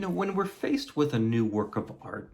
When we're faced with a new work of art,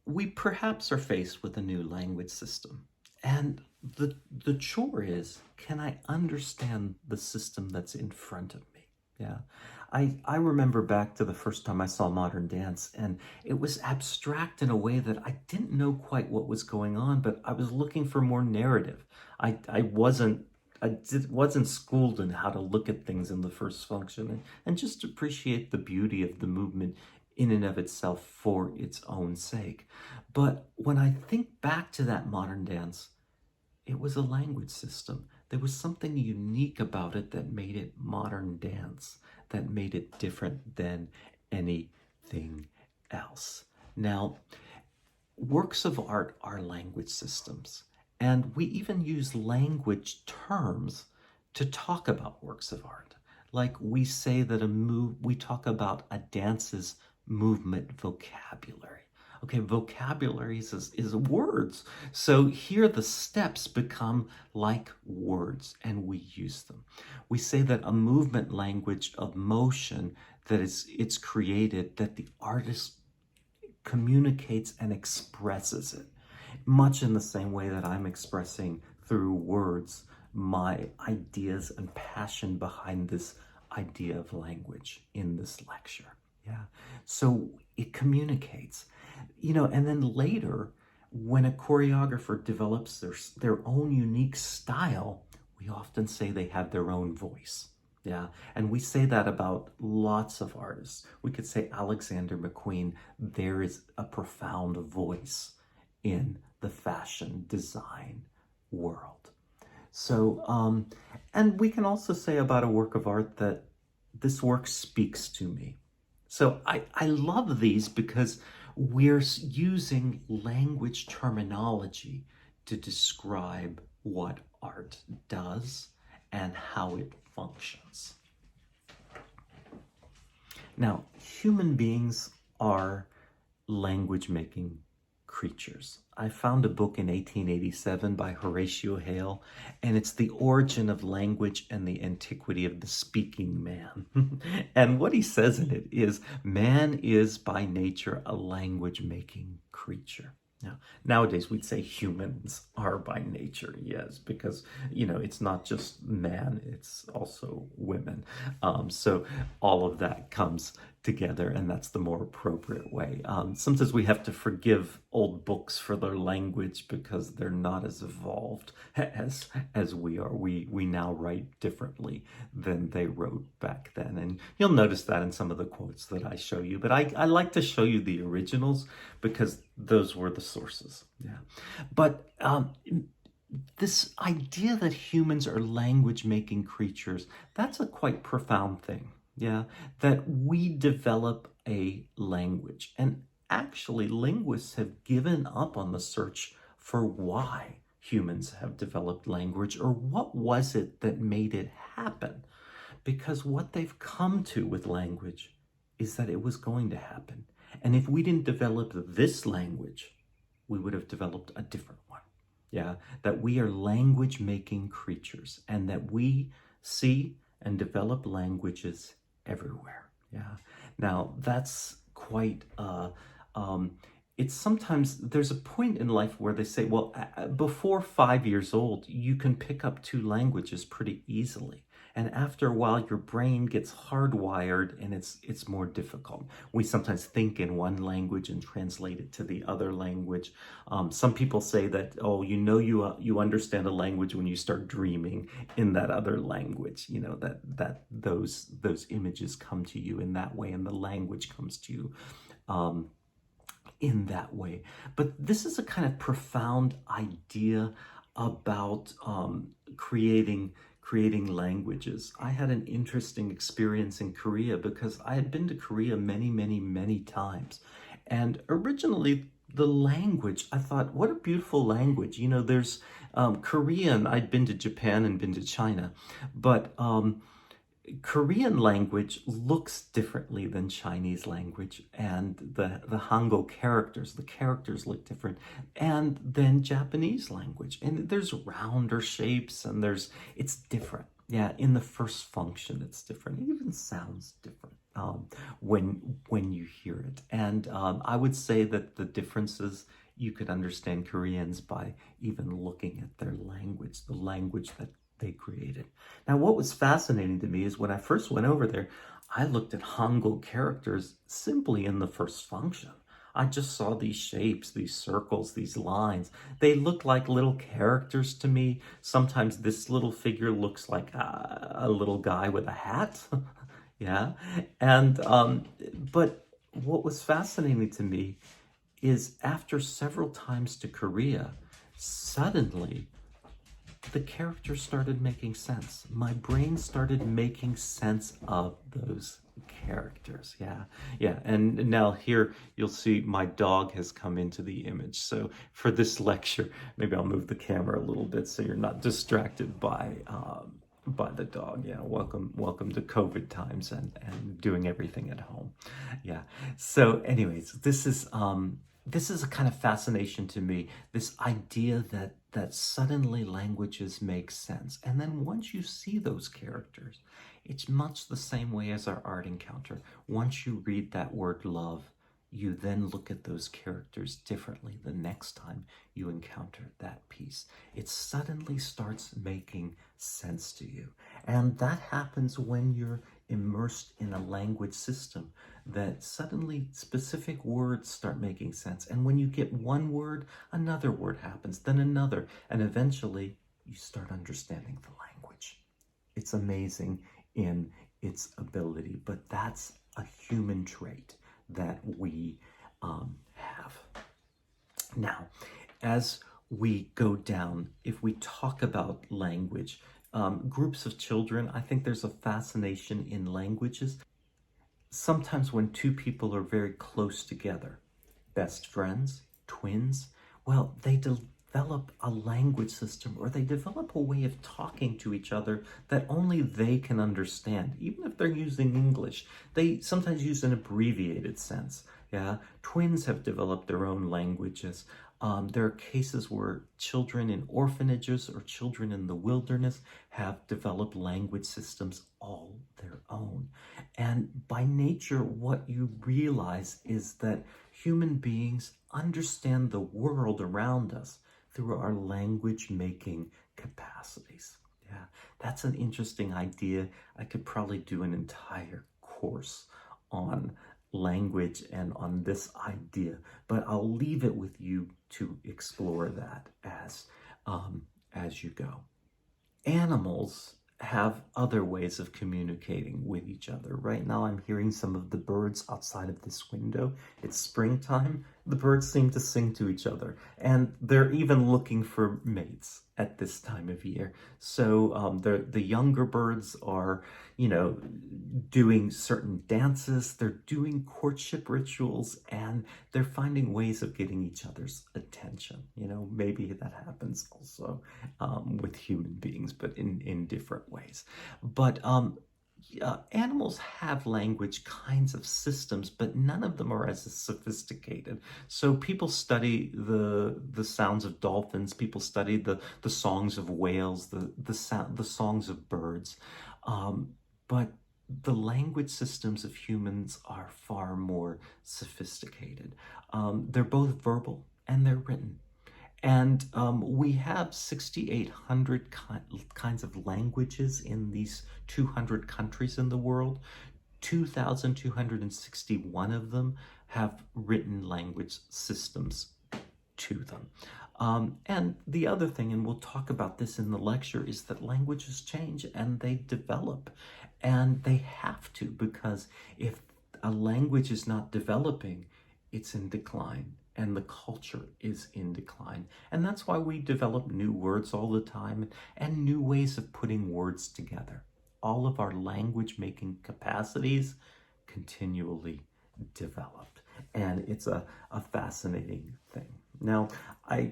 we perhaps are faced with a new language system. And the chore is, can I understand the system that's in front of me? Yeah. I remember back to the first time I saw modern dance, and it was abstract in a way that I didn't know quite what was going on, but I was looking for more narrative. I wasn't schooled in how to look at things in the first function and just appreciate the beauty of the movement in and of itself for its own sake. But when I think back to that modern dance, it was a language system. There was something unique about it that made it modern dance, that made it different than anything else. Now, works of art are language systems, and we even use language terms to talk about works of art. Like we say that we talk about a dance's movement vocabulary. Okay, vocabulary is words. So here the steps become like words and we use them. We say that a movement language of motion it's created, that the artist communicates and expresses it, much in the same way that I'm expressing through words my ideas and passion behind this idea of language in this lecture. Yeah. So it communicates, and then later, when a choreographer develops their own unique style, we often say they have their own voice. Yeah, and we say that about lots of artists. We could say Alexander McQueen, there is a profound voice in the fashion design world. So, and we can also say about a work of art that this work speaks to me. So I love these because we're using language terminology to describe what art does and how it functions. Now, human beings are language making creatures. I found a book in 1887 by Horatio Hale, and it's The Origin of Language and the Antiquity of the Speaking Man. And what he says in it is, man is by nature a language making creature. Now, nowadays we'd say humans are by nature, yes, because, it's not just man, it's also women. So all of that comes together, and that's the more appropriate way. Sometimes we have to forgive old books for their language because they're not as evolved as we are. We now write differently than they wrote back then, and you'll notice that in some of the quotes that I show you. But I like to show you the originals because those were the sources. Yeah, but this idea that humans are language-making creatures, that's a quite profound thing. Yeah, that we develop a language. And actually, linguists have given up on the search for why humans have developed language, or what was it that made it happen. Because what they've come to with language is that it was going to happen. And if we didn't develop this language, we would have developed a different one. Yeah, that we are language making creatures and that we see and develop languages everywhere. Yeah. Now that's quite, it's sometimes there's a point in life where they say, well, before 5 years old, you can pick up two languages pretty easily. And after a while, your brain gets hardwired and it's more difficult. We sometimes think in one language and translate it to the other language. Some people say that, oh, you understand a language when you start dreaming in that other language. That those images come to you in that way, and the language comes to you in that way. But this is a kind of profound idea about creating languages. I had an interesting experience in Korea because I had been to Korea many, many, many times. And originally, the language, I thought, what a beautiful language. There's Korean. I'd been to Japan and been to China, but Korean language looks differently than Chinese language, and the Hangul characters, the characters look different, and then Japanese language. And there's rounder shapes, and it's different. Yeah, in the first function, it's different. It even sounds different. when you hear it. And I would say that the differences, you could understand Koreans by even looking at their language, the language that they created. Now, what was fascinating to me is when I first went over there, I looked at Hangul characters simply in the first function. I just saw these shapes, these circles, these lines. They look like little characters to me. Sometimes this little figure looks like a little guy with a hat. Yeah. And, but what was fascinating to me is after several times to Korea, suddenly the characters started making sense. My brain started making sense of those characters. Yeah. And now here you'll see my dog has come into the image. So for this lecture, maybe I'll move the camera a little bit so you're not distracted by the dog. Yeah, welcome to COVID times and doing everything at home. Yeah. So anyways, this is a kind of fascination to me, this idea that suddenly languages make sense. And then once you see those characters, it's much the same way as our art encounter. Once you read that word love, you then look at those characters differently the next time you encounter that piece. It suddenly starts making sense to you. And that happens when you're immersed in a language system, that suddenly specific words start making sense. And when you get one word, another word happens, then another, and eventually you start understanding the language. It's amazing in its ability, but that's a human trait that we have. Now, as we go down, if we talk about language, groups of children, I think there's a fascination in languages. Sometimes when two people are very close together, best friends, twins, well, they develop a language system, or they develop a way of talking to each other that only they can understand. Even if they're using English, they sometimes use an abbreviated sense. Yeah, twins have developed their own languages. There are cases where children in orphanages or children in the wilderness have developed language systems all their own. And by nature, what you realize is that human beings understand the world around us through our language making capacities. Yeah, that's an interesting idea. I could probably do an entire course on language and on this idea, but I'll leave it with you to explore that as you go. Animals have other ways of communicating with each other. Right now I'm hearing some of the birds outside of this window. It's springtime. The birds seem to sing to each other, and they're even looking for mates at this time of year. So the younger birds are, doing certain dances. They're doing courtship rituals, and they're finding ways of getting each other's attention. Maybe that happens also with human beings, but in different ways. But animals have language kinds of systems, but none of them are as sophisticated. So people study the sounds of dolphins. People study the songs of whales, the songs of birds, but the language systems of humans are far more sophisticated. They're both verbal and they're written. And we have 6,800 kinds of languages in these 200 countries in the world. 2,261 of them have written language systems to them. And the other thing, and we'll talk about this in the lecture, is that languages change and they develop. And they have to, because if a language is not developing, it's in decline. And the culture is in decline. And that's why we develop new words all the time and new ways of putting words together. All of our language making capacities continually developed. And it's a fascinating thing. Now, I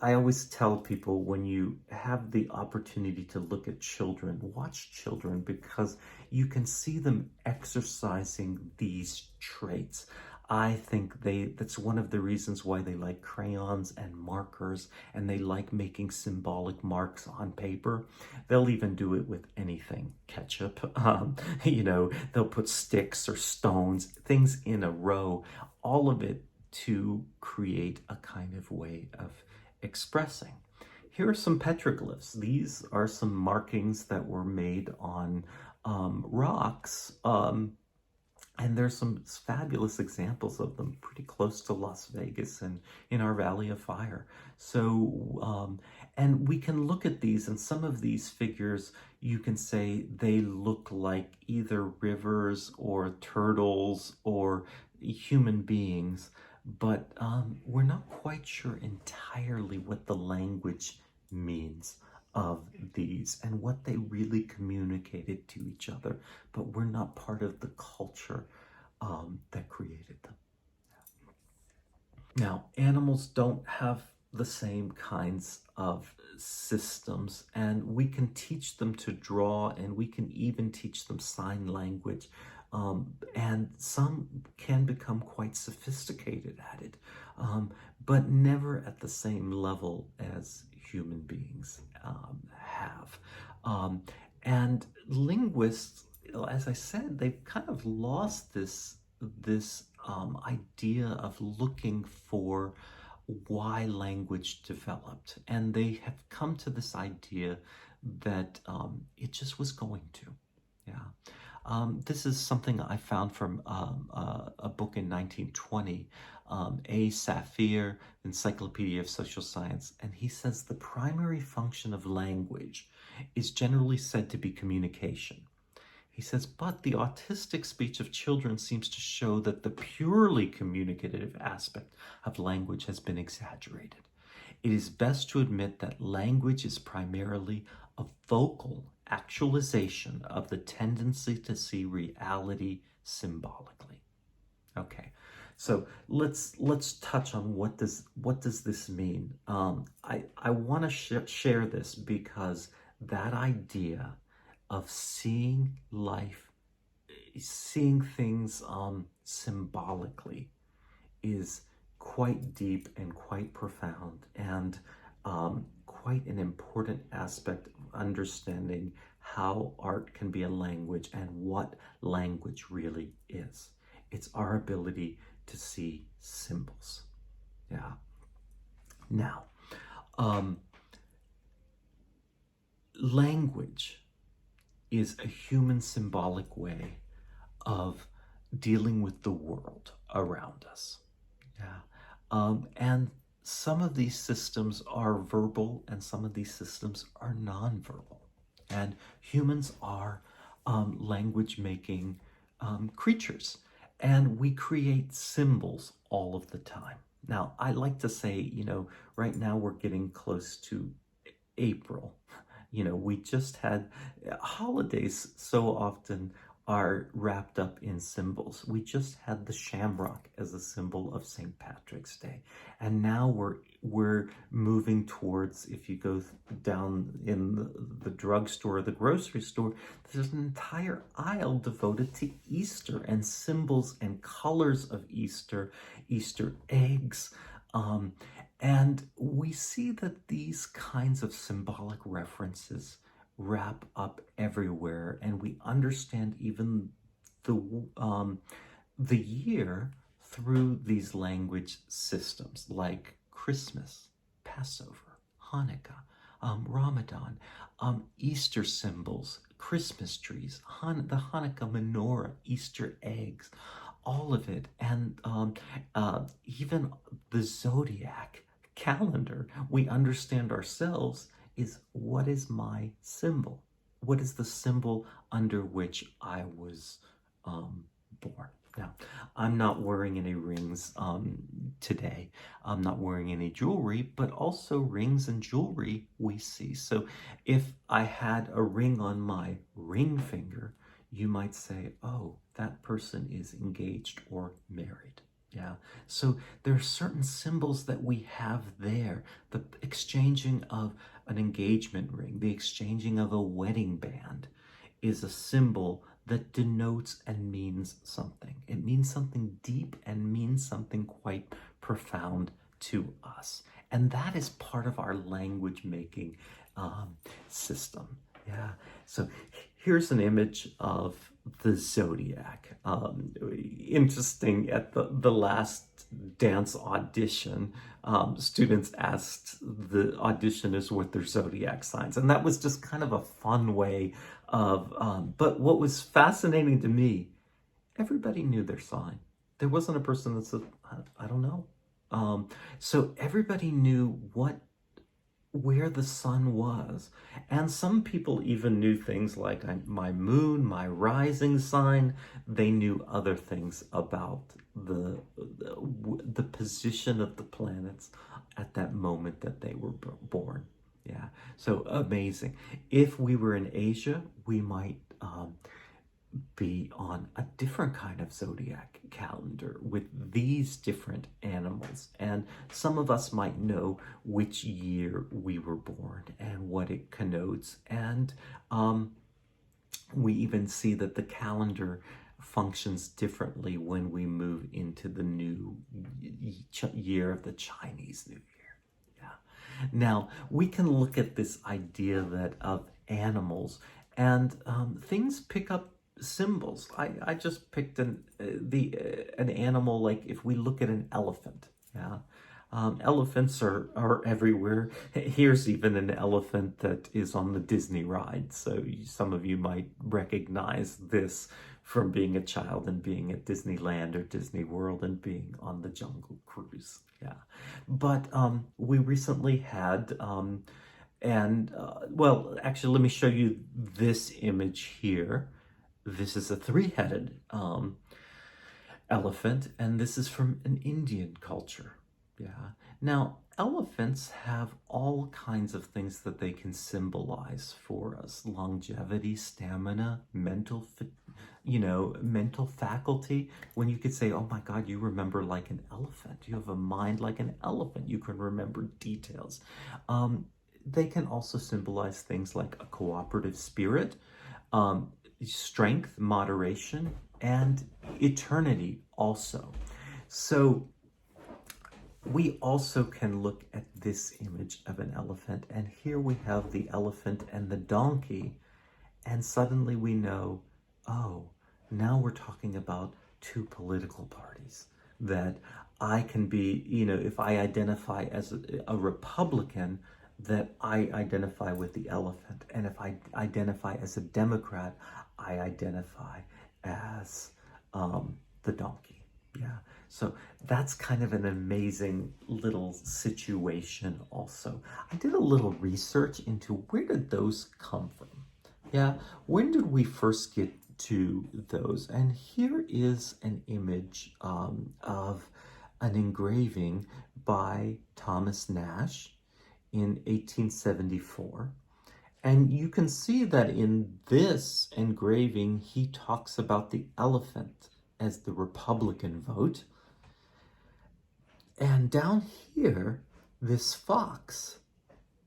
always tell people, when you have the opportunity to look at children, watch children, because you can see them exercising these traits. I think that's one of the reasons why they like crayons and markers, and they like making symbolic marks on paper. They'll even do it with anything, ketchup. They'll put sticks or stones, things in a row, all of it to create a kind of way of expressing. Here are some petroglyphs. These are some markings that were made on rocks. And there's some fabulous examples of them pretty close to Las Vegas and in our Valley of Fire. So, and we can look at these, and some of these figures, you can say they look like either rivers or turtles or human beings, but we're not quite sure entirely what the language means of these and what they really communicated to each other, but we're not part of the culture that created them. Now, animals don't have the same kinds of systems, and we can teach them to draw, and we can even teach them sign language, and some can become quite sophisticated at it, but never at the same level as human beings have. And linguists, as I said, they've kind of lost this idea of looking for why language developed, and they have come to this idea that it just was going to. Yeah. This is something I found from a book in 1920, A. Saphir, Encyclopedia of Social Science, and he says the primary function of language is generally said to be communication. He says, but the autistic speech of children seems to show that the purely communicative aspect of language has been exaggerated. It is best to admit that language is primarily a vocal actualization of the tendency to see reality symbolically. Okay, so let's touch on what does this mean. I want to share this because that idea of seeing life, seeing things symbolically, is quite deep and quite profound, and quite an important aspect of understanding how art can be a language and what language really is. It's our ability to see symbols. Yeah. Now, language is a human symbolic way of dealing with the world around us. Yeah. And some of these systems are verbal and some of these systems are nonverbal. And humans are language making creatures, and we create symbols all of the time. Now, I like to say, right now we're getting close to April. We just had holidays so often are wrapped up in symbols. We just had the shamrock as a symbol of St. Patrick's Day. And now we're moving towards, if you go down in the drugstore or the grocery store, there's an entire aisle devoted to Easter and symbols and colors of Easter, Easter eggs. And we see that these kinds of symbolic references wrap up everywhere, and we understand even the year through these language systems like Christmas, Passover, Hanukkah, Ramadan, Easter symbols, Christmas trees, the Hanukkah menorah, Easter eggs, all of it, and even the zodiac calendar. We understand ourselves is, what is my symbol? What is the symbol under which I was born? Now, I'm not wearing any rings today. I'm not wearing any jewelry, but also rings and jewelry we see. So if I had a ring on my ring finger, you might say, oh, that person is engaged or married. Yeah, so there are certain symbols that we have there. The exchanging of an engagement ring, the exchanging of a wedding band is a symbol that denotes and means something. It means something deep and means something quite profound to us. And that is part of our language making system. Yeah. So here's an image of the zodiac. Interesting, at the last dance audition, students asked the auditioners what their zodiac signs, and that was just kind of a fun way of, but what was fascinating to me, everybody knew their sign. There wasn't a person that said, I don't know. So everybody knew where the sun was. And some people even knew things like my moon, my rising sign. They knew other things about the position of the planets at that moment that they were born. Yeah, so amazing. If we were in Asia, we might be on a different kind of zodiac calendar with these different animals. And some of us might know which year we were born and what it connotes. And we even see that the calendar functions differently when we move into the new year of the Chinese New Year. Yeah. Now, we can look at this idea that of animals, and things pick up symbols. I just picked an animal, like if we look at an elephant. Yeah. Elephants are everywhere. Here's even an elephant that is on the Disney ride. So some of you might recognize this from being a child and being at Disneyland or Disney World and being on the Jungle Cruise. Yeah. But we recently had, well, actually, let me show you this image here. This is a three-headed elephant, and this is from an Indian culture. Yeah. Now, elephants have all kinds of things that they can symbolize for us: longevity, stamina, mental faculty. When you could say, "Oh my God, you remember like an elephant. You have a mind like an elephant. You can remember details." They can also symbolize things like a cooperative spirit, strength, moderation, and eternity also. So we also can look at this image of an elephant, and here we have the elephant and the donkey, and suddenly we know, oh, now we're talking about two political parties. That I can be, if I identify as a Republican, that I identify with the elephant. And if I identify as a Democrat, I identify as the donkey. Yeah. So that's kind of an amazing little situation also. I did a little research into where did those come from? Yeah. When did we first get to those? And here is an image of an engraving by Thomas Nash in 1874. And you can see that in this engraving, he talks about the elephant as the Republican vote. And down here, this fox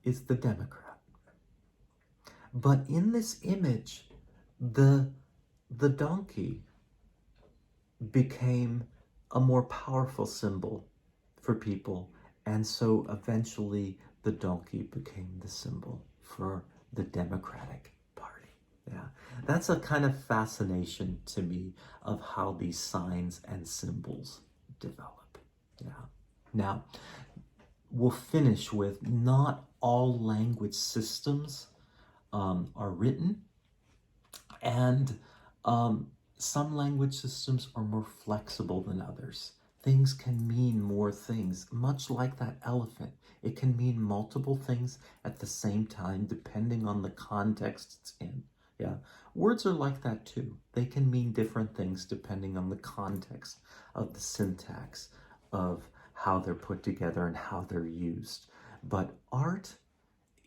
is the Democrat. But in this image, the donkey became a more powerful symbol for people. And so eventually the donkey became the symbol for the Democratic Party. Yeah, that's a kind of fascination to me of how these signs and symbols develop. Yeah. Now, we'll finish with not all language systems are written, and some language systems are more flexible than others. Things can mean more things, much like that elephant. It can mean multiple things at the same time, depending on the context it's in. Yeah, words are like that too. They can mean different things depending on the context of the syntax of how they're put together and how they're used. But art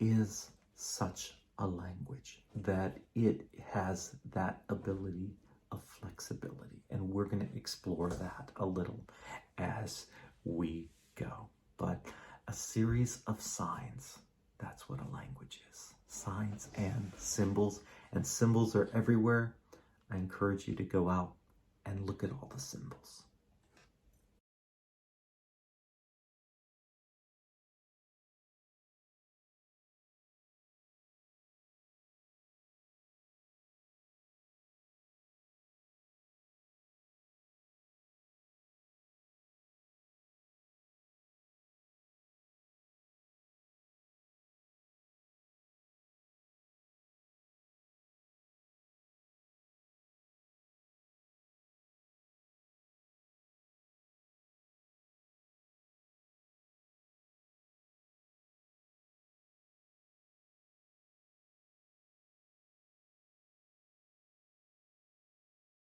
is such a language that it has that ability of flexibility, and we're going to explore that a little as we go. But a series of signs, that's what a language is. Signs and symbols are everywhere. I encourage you to go out and look at all the symbols.